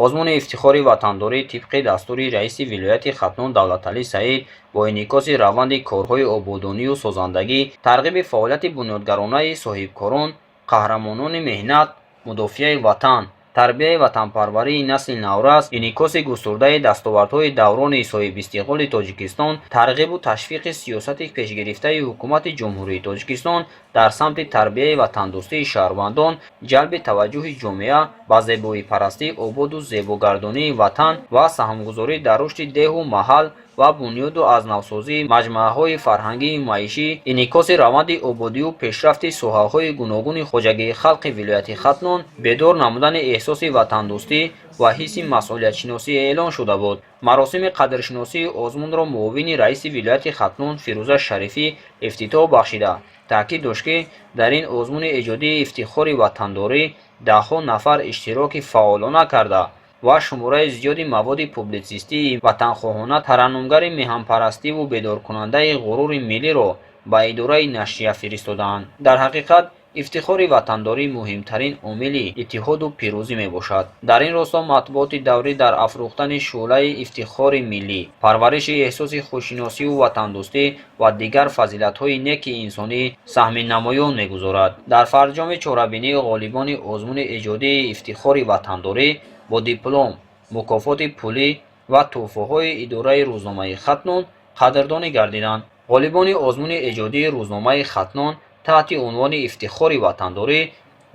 озмуни ифтихори ватандорӣ тибқи дастури раиси вилояти Хатнон Давлаталӣ Саид бо инъикоси раванди корҳои ободонию созандагӣ, тарғиби фаъолияти бунёдгаронаи соҳибкорон, қаҳрамонони меҳнат, мудофиаи ватан, тарбияи ватанпарварии насли наврас, инъикоси густурдаи дастовардҳои даврони соҳибистиқлоли Тоҷикистон, тарғибу ташвиқи сиёсати пешгирифтаи ҳукумати Ҷумҳурии Тоҷикистон дар самти тарбияи ватандӯстии шаҳрвандон, ҷалби таваҷҷӯҳи ҷомеа ба зебоипарастӣ, ободу зебогардонии ватан ва саҳмгузорӣ дар рушди деҳу маҳал ва бунёду азнавсозии маҷмӯъаҳои фарҳангии маишӣ, инъикоси раванди ободию пешрафти соҳаҳои гуногуни хоҷагии халқи вилояти Хатнон, бедор намудани эҳсоси ватандӯстӣ ва ҳисси масъулиятшиносӣ эълон шуда буд. маросими қадршиносии озмунро муовини раиси вилояти Хатнон Фирӯза Шарифӣ ифтитоҳ бахшида таъкид дошт ки дар ин озмуни эҷодии ифтихори ватандорӣ даҳҳо нафар иштироки фаъолона карда ва шумораи зиёди маводи публitsистии ватанхоҳона, тараннумгари меҳанпарастиву бедоркунандаи ғурури миллиро ба идораи нашрия фиристоданд. дар ҳақиқат ифтихори ватандорӣ муҳимтарин омили иттиҳоду пирӯзӣ мебошад. дар ин росто матбуоти даврӣ дар афрӯхтани шӯълаи ифтихори миллӣ, парвариши эҳсоси худшиносиву ватандӯстӣ ва дигар фазилатҳои неки инсонӣ саҳми намоён мегузорад. дар фарҷоми чорабинии ғолибони озмуни эҷодии ифтихори ватандорӣ бо диплом, мукофоти пулӣ ва тӯҳфаҳои идораи рӯзномаи Хатнон қадрдонӣ гардиданд. ғолибони озмуни эҷодии рӯзномаи Хатнон таҳти унвони ифтихори ватандорӣ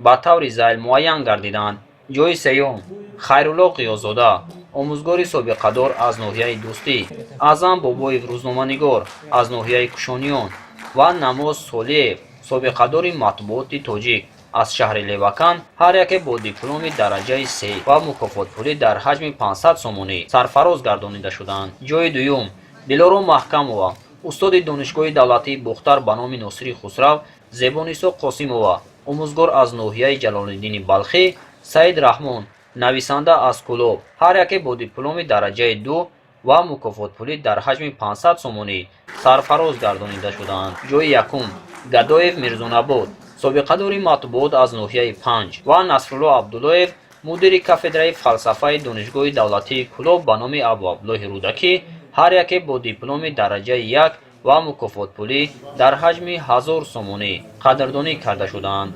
ба таври зайл муайян гардиданд. ҷойи сеюм: Хайрулло Ғиёзода, омӯзгори собиқадор аз ноҳияи Дӯстӣ; Аъзам Бобоев, рӯзноманигор аз ноҳияи Кушониён; ва Намоз Солиев, собиқадори матбуоти тоҷик аз шаҳри Левакан, ҳар яке бо дипломи дараҷаи 3 ва мукофотпулӣ дар ҳаҷми 500 сомонӣ сарфароз гардонида шуданд. ҷойи дуюм: Дилоро Маҳкамова, устоди донишгоҳи давлатии Бухтар ба номи Носири Хусрав; Зебонисо Қосимова, омӯзгор аз ноҳияи Ҷалолиддини Балхӣ; Саид Раҳмон, нависанда аз Кӯлоб, ҳар яке бо дипломи дараҷаи 2 ва мукофотпулӣ дар ҳаҷми 500 сомонӣ сарфароз гардонида шуданд. ҷойи якум: Гадоев Мирзонабод, собиқадори матбуот аз ноҳияи 5 ва Насрулло Абдуллоев, мудири кафедраи фалсафаи донишгоҳи давлатии Кӯлоб ба номи Абу Абдуллоҳи Рӯдакӣ, ҳар яке бо дипломи дараҷаи 1 ва мукофотпулӣ дар ҳаҷми 1000 сомонӣ қадрдонӣ карда шуданд.